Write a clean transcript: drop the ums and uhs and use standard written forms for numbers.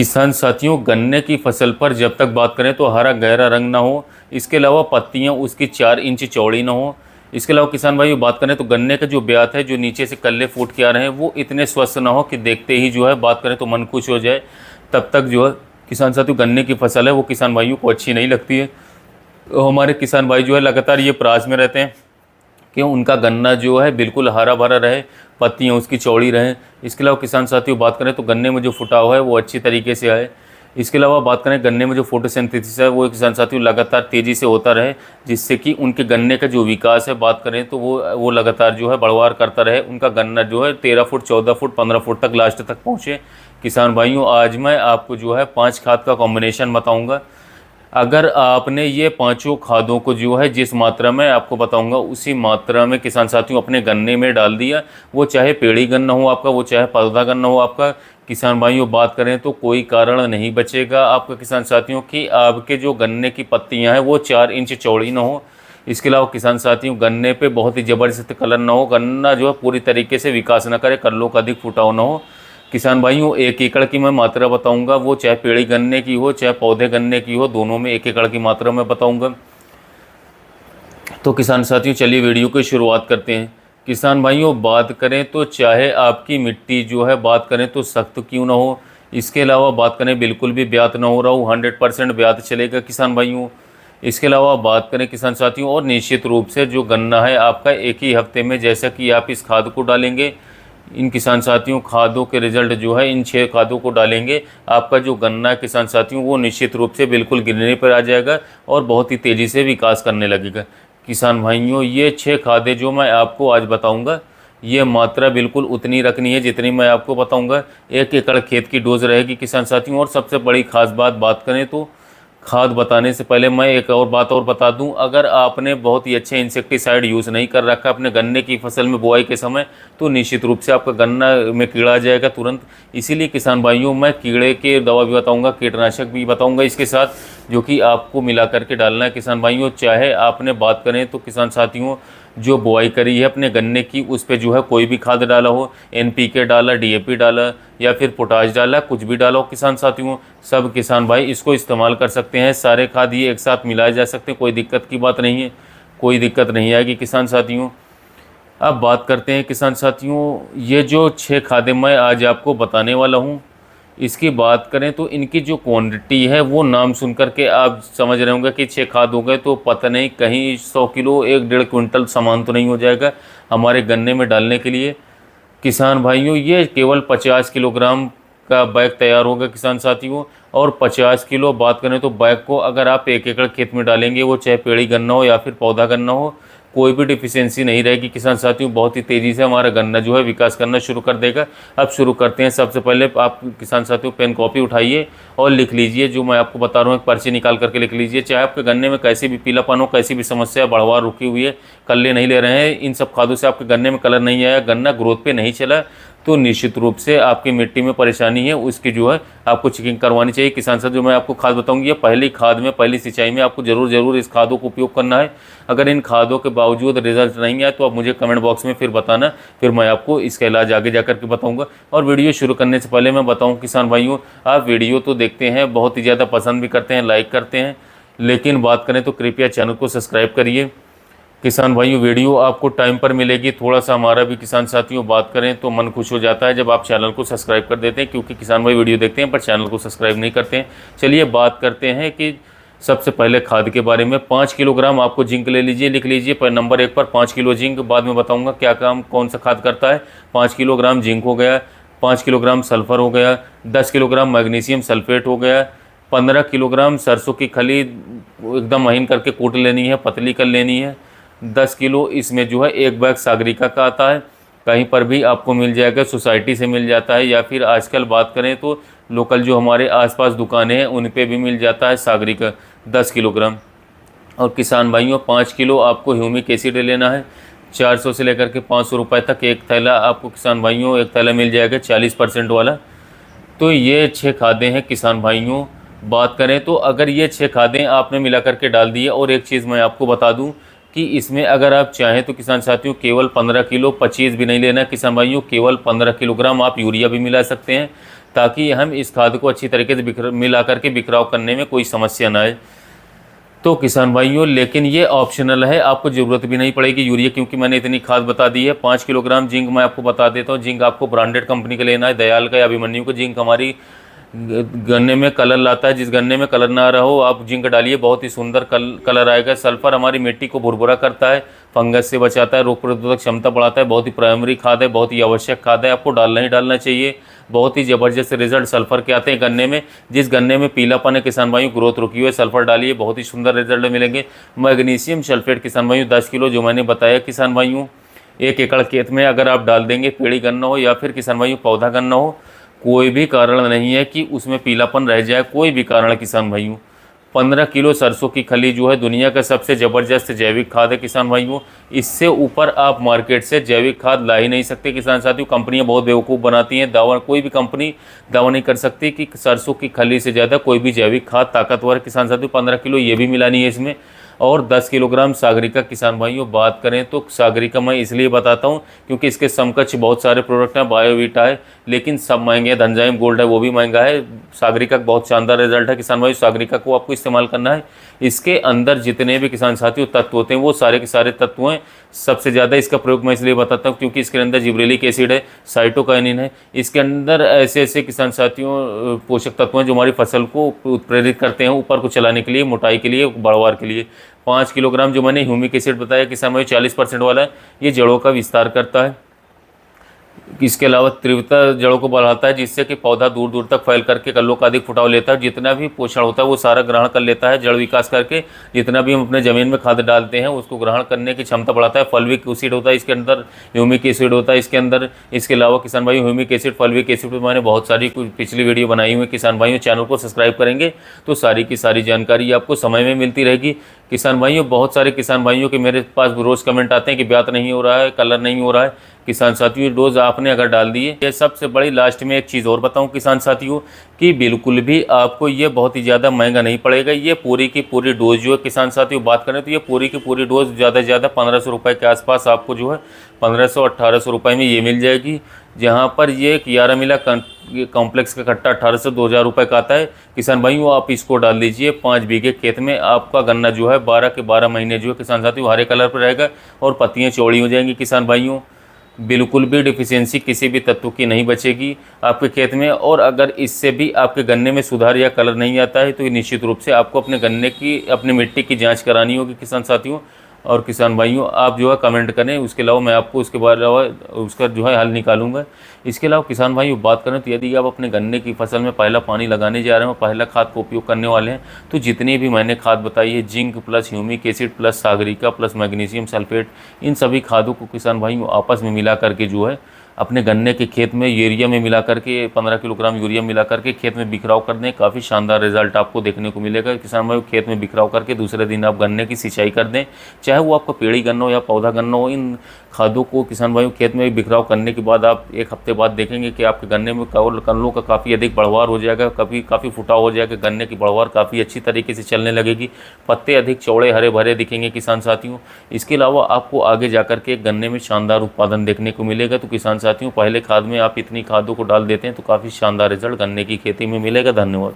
किसान साथियों, गन्ने की फसल पर जब तक बात करें तो हरा गहरा रंग ना हो, इसके अलावा पत्तियां उसकी 4 इंच चौड़ी ना हो। इसके अलावा किसान भाइयों बात करें तो गन्ने का जो ब्यात है, जो नीचे से कल्ले फूट के आ रहे हैं, वो इतने स्वस्थ ना हो कि देखते ही जो है बात करें तो मन खुश हो जाए। तब तक जो है किसान साथियों गन्ने की फसल है वो किसान भाइयों को अच्छी नहीं लगती है। तो हमारे किसान भाई जो है लगातार ये प्रयास में रहते हैं कि उनका गन्ना जो है बिल्कुल हरा भरा रहे, पत्तियां उसकी चौड़ी रहें। इसके अलावा किसान साथियों बात करें तो गन्ने में जो फुटाव है वो अच्छी तरीके से आए। इसके अलावा बात करें गन्ने में जो फोटोसिंथेसिस है वो किसान साथियों लगातार तेज़ी से होता रहे, जिससे कि उनके गन्ने का जो विकास है बात करें तो वो लगातार जो है बढ़वार करता रहे। उनका गन्ना जो है 13 फुट 14 फुट 15 फुट तक लास्ट तक पहुँचे। किसान भाइयों, आज मैं आपको जो है 5 खाद का कॉम्बिनेशन बताऊँगा। अगर आपने ये पांचों खादों को जो है जिस मात्रा में आपको बताऊंगा उसी मात्रा में किसान साथियों अपने गन्ने में डाल दिया, वो चाहे पेड़ी गन्ना हो आपका, वो चाहे पौधा गन्ना हो आपका, किसान भाइयों बात करें तो कोई कारण नहीं बचेगा आपका किसान साथियों कि आपके जो गन्ने की पत्तियां हैं वो 4 इंच चौड़ी ना हो। इसके अलावा किसान साथियों गन्ने पे बहुत ही ज़बरदस्त कलर ना हो, गन्ना जो है पूरी तरीके से विकास ना करे, कल्लों का अधिक फुटाव ना हो। किसान भाइयों 1 एकड़ की मैं मात्रा बताऊंगा, वो चाहे पेड़ी गन्ने की हो चाहे पौधे गन्ने की हो, दोनों में 1 एकड़ की मात्रा में बताऊंगा। तो किसान साथियों चलिए वीडियो की शुरुआत करते हैं। किसान भाइयों बात करें तो चाहे आपकी मिट्टी जो है बात करें तो सख्त क्यों ना हो, इसके अलावा बात करें बिल्कुल भी ब्यात ना हो रहा हो, 100% ब्यात चलेगा किसान भाइयों। इसके अलावा बात करें किसान साथियों, और निश्चित रूप से जो गन्ना है आपका एक ही हफ्ते में जैसा कि आप इस खाद को डालेंगे, इन किसान साथियों खादों के रिजल्ट जो है इन 6 खादों को डालेंगे, आपका जो गन्ना है किसान साथियों वो निश्चित रूप से बिल्कुल गिरने पर आ जाएगा और बहुत ही तेज़ी से विकास करने लगेगा। किसान भाइयों ये 6 खादें जो मैं आपको आज बताऊंगा, ये मात्रा बिल्कुल उतनी रखनी है जितनी मैं आपको बताऊंगा। 1 एकड़ खेत की डोज रहेगी किसान साथियों। और सबसे बड़ी खास बात करें तो खाद बताने से पहले मैं एक और बात और बता दूं, अगर आपने बहुत ही अच्छे इंसेक्टिसाइड यूज़ नहीं कर रखा अपने गन्ने की फसल में बुआई के समय, तो निश्चित रूप से आपका गन्ना में कीड़ा आ जाएगा तुरंत। इसीलिए किसान भाइयों मैं कीड़े के दवा भी बताऊंगा, कीटनाशक भी बताऊंगा इसके साथ, जो कि आपको मिला करके डालना है किसान भाइयों। चाहे आपने बात करें तो किसान साथियों जो बुआई करी है अपने गन्ने की, उस पर जो है कोई भी खाद डाला हो, NPK डाला, DAP डाला या फिर पोटाश डाला, कुछ भी डाला हो किसान साथियों, सब किसान भाई इसको इस्तेमाल कर सकते हैं। सारे खाद ये एक साथ मिलाए जा सकते हैं, कोई दिक्कत की बात नहीं है, कोई दिक्कत नहीं आएगी किसान साथियों। अब बात करते हैं किसान साथियों, ये जो 6 खादें मैं आज आपको बताने वाला हूँ, इसकी बात करें तो इनकी जो क्वांटिटी है वो नाम सुन कर के आप समझ रहे होंगे कि 6 खाद हो गए तो पता नहीं कहीं 100 किलो 1-1.5 क्विंटल सामान तो नहीं हो जाएगा हमारे गन्ने में डालने के लिए। किसान भाइयों ये केवल 50 किलोग्राम का बैग तैयार होगा किसान साथियों। और 50 किलो बात करें तो बैग को अगर आप 1 एकड़ खेत में डालेंगे, वो चाहे पेड़ी गन्ना हो या फिर पौधा गन्ना हो, कोई भी डिफिशियंसी नहीं रहेगी किसान साथियों। बहुत ही तेज़ी से हमारा गन्ना जो है विकास करना शुरू कर देगा। अब शुरू करते हैं। सबसे पहले आप किसान साथियों पेन कॉपी उठाइए और लिख लीजिए, जो मैं आपको बता रहा हूँ एक पर्ची निकाल करके लिख लीजिए। चाहे आपके गन्ने में कैसी भी पीलापन हो, कैसी भी समस्या, बढ़वार रुकी हुई है, कल्ले नहीं ले रहे हैं, इन सब खादों से आपके गन्ने में कलर नहीं आया, गन्ना ग्रोथ पे नहीं चला, तो निश्चित रूप से आपकी मिट्टी में परेशानी है, उसकी जो है आपको चेकिंग करवानी चाहिए। किसान साथ जो मैं आपको खाद बताऊंगी, ये पहली खाद में पहली सिंचाई में आपको जरूर इस खादों को उपयोग करना है। अगर इन खादों के बावजूद रिजल्ट नहीं आए तो आप मुझे कमेंट बॉक्स में फिर बताना, फिर मैं आपको इसका इलाज आगे जाकर के बताऊंगा। और वीडियो शुरू करने से पहले मैं बताऊँ किसान भाइयों, आप वीडियो तो देखते हैं, बहुत ही ज़्यादा पसंद भी करते हैं, लाइक करते हैं, लेकिन बात करें तो कृपया चैनल को सब्सक्राइब करिए। किसान भाइयों वीडियो आपको टाइम पर मिलेगी, थोड़ा सा हमारा भी किसान साथियों बात करें तो मन खुश हो जाता है जब आप चैनल को सब्सक्राइब कर देते हैं, क्योंकि किसान भाई वीडियो देखते हैं पर चैनल को सब्सक्राइब नहीं करते हैं। चलिए बात करते हैं कि सबसे पहले खाद के बारे में। 5 किलोग्राम आपको जिंक ले लीजिए, लिख लीजिए पर नंबर 1 पर 5 किलो जिंक। बाद में बताऊँगा क्या काम कौन सा खाद करता है। 5 किलोग्राम जिंक हो गया, 5 किलोग्राम सल्फ़र हो गया, 10 किलोग्राम मैग्नीशियम सल्फेट हो गया, 15 किलोग्राम सरसों की खली एकदम महीन करके कूट लेनी है, पतली कर लेनी है। 10 किलो इसमें जो है एक बैग सागरिका का आता है, कहीं पर भी आपको मिल जाएगा, सोसाइटी से मिल जाता है, या फिर आजकल बात करें तो लोकल जो हमारे आसपास दुकानें हैं उन पे भी मिल जाता है सागरिका 10 किलोग्राम। और किसान भाइयों 5 किलो आपको ह्यूमिक एसिड लेना है, 400 से लेकर के 500 रुपये तक एक थैला आपको किसान भाइयों एक थैला मिल जाएगा 40% वाला। तो ये 6 खादें हैं किसान भाइयों। बात करें तो अगर ये 6 खादें आपने मिला करके डाल दी है, और एक चीज़ मैं आपको बता दूं कि इसमें अगर आप चाहें तो किसान साथियों केवल 15 किलो, 25 भी नहीं लेना किसान भाइयों, केवल 15 किलोग्राम आप यूरिया भी मिला सकते हैं। ताकि हम इस खाद को अच्छी तरीके से मिला करके बिखराव करने में कोई समस्या ना आए। तो किसान भाइयों, लेकिन ये ऑप्शनल है, आपको ज़रूरत भी नहीं पड़ेगी यूरिया, क्योंकि मैंने इतनी खाद बता दी है। 5 किलोग्राम जिंक मैं आपको बता देता हूँ। जिंक आपको ब्रांडेड कंपनी का लेना है, दयाल का या अभिमन्यु का। जिंक हमारी गन्ने में कलर लाता है, जिस गन्ने में कलर ना रहो आप जिंक डालिए, बहुत ही सुंदर कलर आएगा। सल्फर हमारी मिट्टी को भुरभुरा करता है, फंगस से बचाता है, रोग प्रतिरोधक क्षमता बढ़ाता है। बहुत ही प्राइमरी खाद है, बहुत ही आवश्यक खाद है, आपको डालना ही डालना चाहिए। बहुत ही ज़बरदस्त रिजल्ट सल्फर के आते हैं गन्ने में। जिस गन्ने में पीलापन है किसान भाइयों, ग्रोथ रुकी हुई है, सल्फर डालिए, बहुत ही सुंदर रिजल्ट मिलेंगे। मैग्नीशियम सल्फेट किसान भाइयों 10 किलो, जो मैंने बताया किसान भाइयों, 1 एकड़ खेत में अगर आप डाल देंगे, पेड़ी गन्ना हो या फिर किसान भाइयों पौधा गन्ना हो, कोई भी कारण नहीं है कि उसमें पीलापन रह जाए, कोई भी कारण किसान भाइयों। 15 किलो सरसों की खली जो है दुनिया का सबसे ज़बरदस्त जैविक खाद है किसान भाइयों। इससे ऊपर आप मार्केट से जैविक खाद ला ही नहीं सकते किसान साथियों। कंपनियां बहुत बेवकूफ़ बनाती हैं, दावा कोई भी कंपनी दावा नहीं कर सकती कि सरसों की खली से ज़्यादा कोई भी जैविक खाद ताकतवर है किसान साथियों। 15 किलो ये भी मिलानी है इसमें, और 10 किलोग्राम सागरिका किसान भाइयों। बात करें तो सागरिका मैं इसलिए बताता हूं क्योंकि इसके समकक्ष बहुत सारे प्रोडक्ट हैं, बायोवीटा है, लेकिन सब महंगे हैं। धनजाइम गोल्ड है, वो भी महंगा है। सागरिका का बहुत शानदार रिजल्ट है किसान भाइयों। सागरिका को आपको इस्तेमाल करना है। इसके अंदर जितने भी किसान साथियों तत्व होते हैं वो सारे के सारे तत्व हैं। सबसे ज़्यादा इसका प्रयोग मैं इसलिए बताता हूँ क्योंकि इसके अंदर जिब्रेलिक एसिड है, साइटोकाइनिन है। इसके अंदर ऐसे ऐसे किसान साथियों पोषक तत्व हैं जो हमारी फसल को उत्प्रेरित करते हैं ऊपर को चलाने के लिए, मोटाई के लिए, बढ़वार के लिए। 5 किलोग्राम जो मैंने ह्यूमिक एसिड बताया किसान भाई 40% वाला है, ये जड़ों का विस्तार करता है। इसके अलावा तीव्रता जड़ों को बढ़ाता है, जिससे कि पौधा दूर दूर तक फैल करके कल्लों का अधिक फुटाव लेता है। जितना भी पोषण होता है वो सारा ग्रहण कर लेता है जड़ विकास करके। जितना भी हम अपने ज़मीन में खाद डालते हैं उसको ग्रहण करने की क्षमता बढ़ाता है। फल्विक एसिड होता है इसके अंदर, ह्यूमिक एसिड होता है इसके अंदर। इसके अलावा किसान भाई ह्यूमिक एसिड, फल्विक एसिड पर मैंने बहुत सारी पिछली वीडियो बनाई हुई। किसान भाइयों चैनल को सब्सक्राइब करेंगे तो सारी की सारी जानकारी आपको समय में मिलती रहेगी किसान भाइयों। बहुत सारे किसान भाइयों के मेरे पास रोज़ कमेंट आते हैं कि ब्यात नहीं हो रहा है, कलर नहीं हो रहा है। किसान साथियों डोज आपने अगर डाल दिए, ये सबसे बड़ी लास्ट में एक चीज़ और बताऊं किसान साथियों कि बिल्कुल भी आपको ये बहुत ही ज़्यादा महंगा नहीं पड़ेगा। ये पूरी की पूरी डोज जो है किसान साथियों बात करें तो ये पूरी की पूरी डोज ज़्यादा से ज़्यादा 1500 रुपये के आसपास आपको जो है 1500-1800 रुपये में ये मिल जाएगी। जहाँ पर ये 11 मिला कॉम्प्लेक्स का कट्टा 1800-2000 रुपये का आता है किसान भाइयों। आप इसको डाल दीजिए 5 बीघे खेत में, आपका गन्ना जो है 12 के 12 महीने जो है किसान साथियों हरे कलर पर रहेगा और पत्तियाँ चौड़ी हो जाएंगी किसान भाइयों। बिल्कुल भी डिफिशियंसी किसी भी तत्व की नहीं बचेगी आपके खेत में। और अगर इससे भी आपके गन्ने में सुधार या कलर नहीं आता है तो निश्चित रूप से आपको अपने गन्ने की, अपनी मिट्टी की जांच करानी होगी किसान साथियों। और किसान भाइयों आप जो है कमेंट करें, उसके अलावा मैं आपको उसके बाद उसका जो है हल निकालूंगा। इसके अलावा किसान भाइयों बात करें तो यदि आप अपने गन्ने की फसल में पहला पानी लगाने जा रहे हैं, पहला खाद का उपयोग करने वाले हैं, तो जितनी भी मैंने खाद बताई है, zinc plus humic acid plus Sagarika plus magnesium sulphate, इन सभी खादों को किसान भाइयों आपस में मिला करके जो है अपने गन्ने के खेत में यूरिया में मिला करके 15 किलोग्राम यूरिया मिला करके खेत में बिखराव कर दें। काफ़ी शानदार रिजल्ट आपको देखने को मिलेगा किसान भाई। खेत में बिखराव करके दूसरे दिन आप गन्ने की सिंचाई कर दें, चाहे वो आपका पेड़ी गन्ना हो या पौधा गन्ना हो। इन खादों को किसान भाइयों खेत में बिखराव करने के बाद आप 1 हफ्ते बाद देखेंगे कि आपके गन्ने में कल्लों का काफ़ी अधिक बढ़वार हो जाएगा, काफ़ी फुटाव हो जाएगा। गन्ने की बढ़वार काफ़ी अच्छी तरीके से चलने लगेगी, पत्ते अधिक चौड़े हरे भरे दिखेंगे किसान साथियों। इसके अलावा आपको आगे जाकर के गन्ने में शानदार उत्पादन देखने को मिलेगा। तो किसान साथियों पहले खाद में आप इतनी खादों को डाल देते हैं तो काफ़ी शानदार रिजल्ट गन्ने की खेती में मिलेगा। धन्यवाद।